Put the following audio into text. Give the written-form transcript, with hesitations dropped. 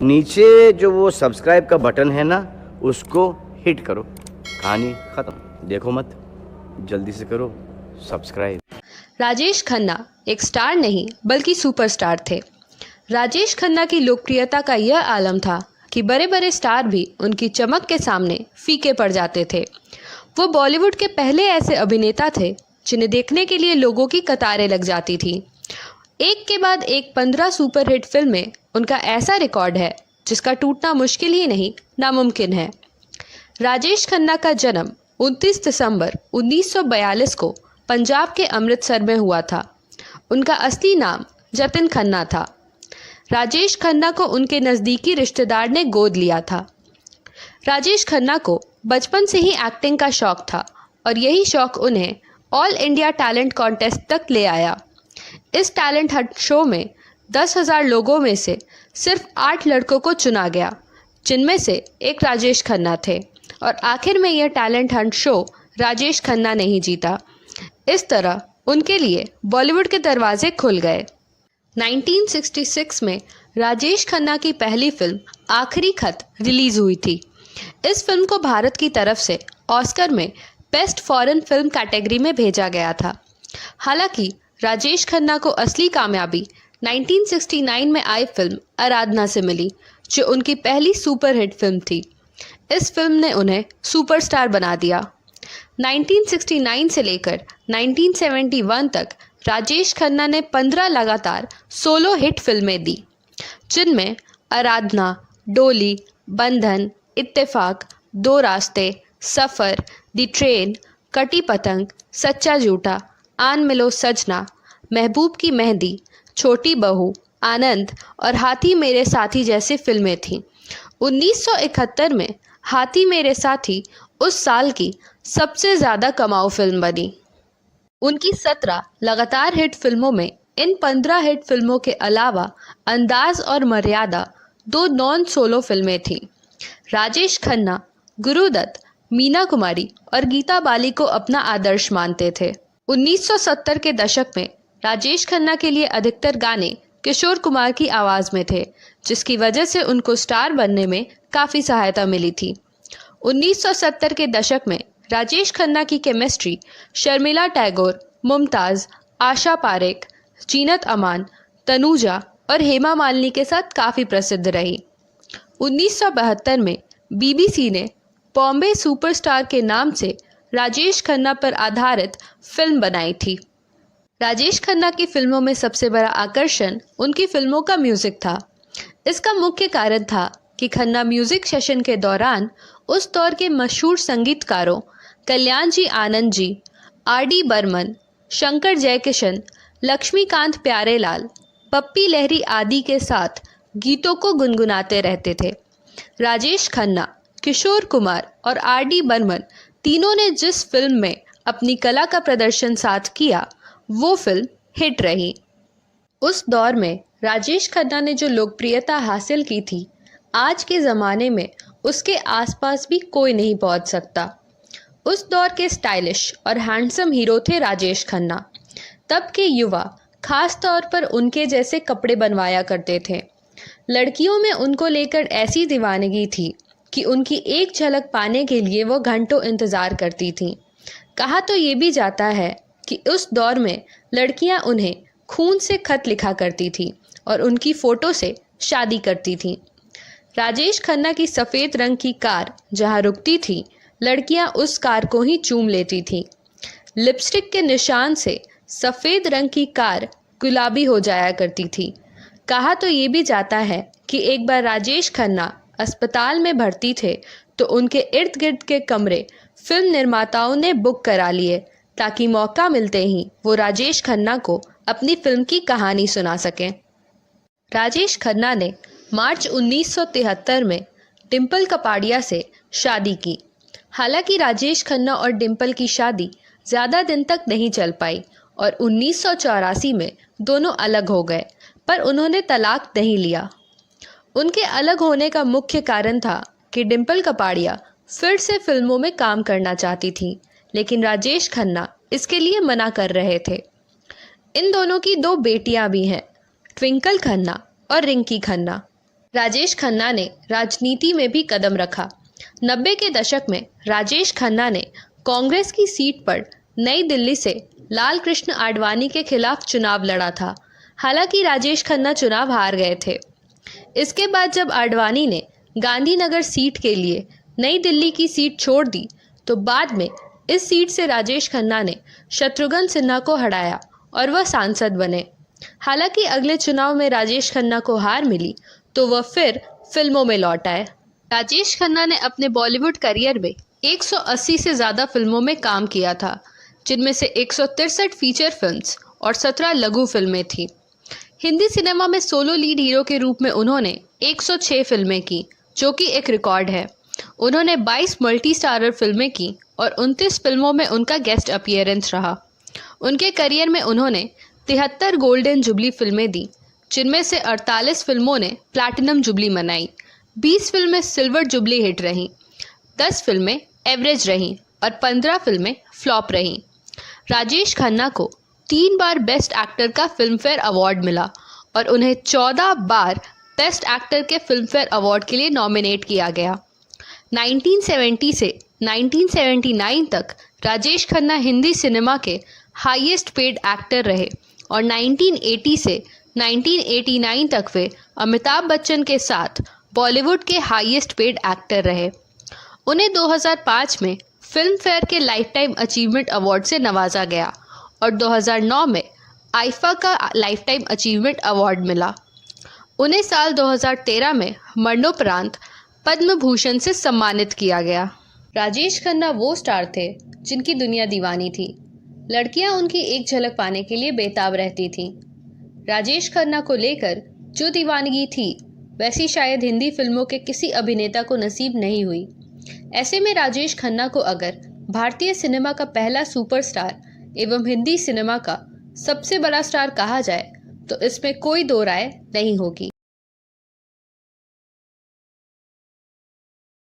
नीचे जो वो सब्सक्राइब का बटन है ना, उसको हिट करो। कहानी खत्म। देखो मत, जल्दी से करो सब्सक्राइब। राजेश खन्ना एक स्टार नहीं बल्कि सुपरस्टार थे। राजेश खन्ना की लोकप्रियता का यह आलम था कि बड़े बड़े स्टार भी उनकी चमक के सामने फीके पड़ जाते थे। वो बॉलीवुड के पहले ऐसे अभिनेता थे जिन्हें देखने के लिए लोगों की कतारें लग जाती थी। एक के बाद एक 15 सुपरहिट फिल्में उनका ऐसा रिकॉर्ड है जिसका टूटना मुश्किल ही नहीं नामुमकिन है। राजेश खन्ना का जन्म 29 दिसंबर 1942 को पंजाब के अमृतसर में हुआ था। उनका असली नाम जतिन खन्ना था। राजेश खन्ना को उनके नज़दीकी रिश्तेदार ने गोद लिया था। राजेश खन्ना को बचपन से ही एक्टिंग का शौक था और यही शौक उन्हें ऑल इंडिया टैलेंट कॉन्टेस्ट तक ले आया। इस टैलेंट हंट शो में 10,000 लोगों में से सिर्फ 8 लड़कों को चुना गया, जिनमें से एक राजेश खन्ना थे, और आखिर में यह talent Hunt show Rajesh Khanna ने ही जीता। इस तरह उनके लिए बॉलीवुड के दरवाजे खुल गए। 1966 में राजेश खन्ना की पहली फिल्म आखिरी खत रिलीज हुई थी। इस फिल्म को भारत की तरफ से ऑस्कर में बेस्ट फॉरेन फिल्म कैटेगरी में भेजा गया था। हालांकि राजेश खन्ना को असली कामयाबी 1969 में आई फिल्म आराधना से मिली, जो उनकी पहली सुपरहिट फिल्म थी। इस फिल्म ने उन्हें सुपरस्टार बना दिया। 1969 से लेकर 1971 तक राजेश खन्ना ने 15 लगातार सोलो हिट फिल्में दी, जिनमें आराधना, डोली, बंधन, इत्तेफाक, दो रास्ते, सफ़र, दी ट्रेन, कटी पतंग, सच्चा झूठा, आन मिलो सजना, महबूब की मेहंदी, छोटी बहू, आनंद और हाथी मेरे साथी जैसी फिल्में थीं। 1971 में हाथी मेरे साथी उस साल की सबसे ज़्यादा कमाऊ फिल्म बनी। उनकी 17 लगातार हिट फिल्मों में इन 15 हिट फिल्मों के अलावा अंदाज और मर्यादा 2 नॉन सोलो फिल्में थीं। राजेश खन्ना गुरुदत्त, मीना कुमारी और गीता बाली को अपना आदर्श मानते थे। 1970 के दशक में राजेश खन्ना के लिए अधिकतर गाने किशोर कुमार की आवाज़ में थे, जिसकी वजह से उनको स्टार बनने में काफ़ी सहायता मिली थी। 1970 के दशक में राजेश खन्ना की केमिस्ट्री शर्मिला टैगोर, मुमताज़, आशा पारेख, जीनत अमान, तनुजा और हेमा मालिनी के साथ काफ़ी प्रसिद्ध रही। 1972 में बीबीसी ने बॉम्बे सुपरस्टार के नाम से राजेश खन्ना पर आधारित फिल्म बनाई थी। राजेश खन्ना की फिल्मों में सबसे बड़ा आकर्षण उनकी फिल्मों का म्यूज़िक था। इसका मुख्य कारण था कि खन्ना म्यूज़िक सेशन के दौरान उस दौर के मशहूर संगीतकारों कल्याण जी आनंद जी, आर.डी. बर्मन, शंकर जयकिशन, लक्ष्मीकांत प्यारेलाल, पप्पी लहरी आदि के साथ गीतों को गुनगुनाते रहते थे। राजेश खन्ना, किशोर कुमार और आर.डी. बर्मन तीनों ने जिस फिल्म में अपनी कला का प्रदर्शन साथ किया, वो फिल्म हिट रही। उस दौर में राजेश खन्ना ने जो लोकप्रियता हासिल की थी, आज के ज़माने में उसके आसपास भी कोई नहीं पहुंच सकता। उस दौर के स्टाइलिश और हैंडसम हीरो थे राजेश खन्ना। तब के युवा खास तौर पर उनके जैसे कपड़े बनवाया करते थे। लड़कियों में उनको लेकर ऐसी दीवानगी थी कि उनकी एक झलक पाने के लिए वो घंटों इंतज़ार करती थीं। कहा तो ये भी जाता है कि उस दौर में लड़कियां उन्हें खून से खत लिखा करती थीं और उनकी फ़ोटो से शादी करती थीं। राजेश खन्ना की सफ़ेद रंग की कार जहां रुकती थी, लड़कियां उस कार को ही चूम लेती थीं। लिपस्टिक के निशान से सफ़ेद रंग की कार गुलाबी हो जाया करती थी। कहा तो ये भी जाता है कि एक बार राजेश खन्ना अस्पताल में भर्ती थे तो उनके इर्द गिर्द के कमरे फिल्म निर्माताओं ने बुक करा लिए, ताकि मौका मिलते ही वो राजेश खन्ना को अपनी फिल्म की कहानी सुना सकें। राजेश खन्ना ने मार्च 1973 में डिम्पल कपाड़िया से शादी की। हालांकि राजेश खन्ना और डिम्पल की शादी ज़्यादा दिन तक नहीं चल पाई और 1984 में दोनों अलग हो गए, पर उन्होंने तलाक नहीं लिया। उनके अलग होने का मुख्य कारण था कि डिम्पल कपाड़िया फिर से फिल्मों में काम करना चाहती थी, लेकिन राजेश खन्ना इसके लिए मना कर रहे थे। इन दोनों की 2 बेटियां भी हैं, ट्विंकल खन्ना और रिंकी खन्ना। राजेश खन्ना ने राजनीति में भी कदम रखा। 90 के दशक में राजेश खन्ना ने कांग्रेस की सीट पर नई दिल्ली से लाल कृष्ण आडवाणी के खिलाफ चुनाव लड़ा था। हालांकि राजेश खन्ना चुनाव हार गए थे। इसके बाद जब आडवाणी ने गांधीनगर सीट के लिए नई दिल्ली की सीट छोड़ दी तो बाद में इस सीट से राजेश खन्ना ने शत्रुघ्न सिन्हा को हराया और वह सांसद बने। हालांकि अगले चुनाव में राजेश खन्ना को हार मिली तो वह फिर फिल्मों में लौट आए। राजेश खन्ना ने अपने बॉलीवुड करियर में 180 से ज़्यादा फिल्मों में काम किया था, जिनमें से 163 फीचर फिल्म्स और 17 लघु फिल्में थीं। हिंदी सिनेमा में सोलो लीड हीरो के रूप में उन्होंने 106 फिल्में की, जो कि एक रिकॉर्ड है। उन्होंने 22 मल्टी स्टारर फिल्में की और 29 फिल्मों में उनका गेस्ट अपीयरेंस रहा। उनके करियर में उन्होंने 73 गोल्डन जुबली फिल्में दी, जिनमें से 48 फिल्मों ने प्लैटिनम जुबली मनाई, 20 फिल्में सिल्वर जुबली हिट रहीं, 10 फिल्में एवरेज रहीं और 15 फिल्में फ्लॉप रहीं। राजेश खन्ना को 3 बार बेस्ट एक्टर का फिल्म फेयर अवार्ड मिला और उन्हें 14 बार बेस्ट एक्टर के फिल्म फेयर अवार्ड के लिए नॉमिनेट किया गया। 1970 से 1979 तक राजेश खन्ना हिंदी सिनेमा के हाईएस्ट पेड एक्टर रहे और 1980 से 1989 तक वे अमिताभ बच्चन के साथ बॉलीवुड के हाईएस्ट पेड एक्टर रहे। उन्हें 2005 में फिल्म फेयर के लाइफ टाइम अचीवमेंट अवार्ड से नवाजा गया और 2009 में आईफा का लाइफ टाइम अचीवमेंट अवार्ड मिला। उन्हें साल 2013 में मरणोपरांत पद्म भूषण से सम्मानित किया गया। राजेश खन्ना वो स्टार थे जिनकी दुनिया दीवानी थी। लड़कियां उनकी एक झलक पाने के लिए बेताब रहती थीं। राजेश खन्ना को लेकर जो दीवानगी थी वैसी शायद हिंदी फिल्मों के किसी अभिनेता को नसीब नहीं हुई। ऐसे में राजेश खन्ना को अगर भारतीय सिनेमा का पहला सुपरस्टार एवं हिंदी सिनेमा का सबसे बड़ा स्टार कहा जाए तो इसमें कोई दो राय नहीं होगी।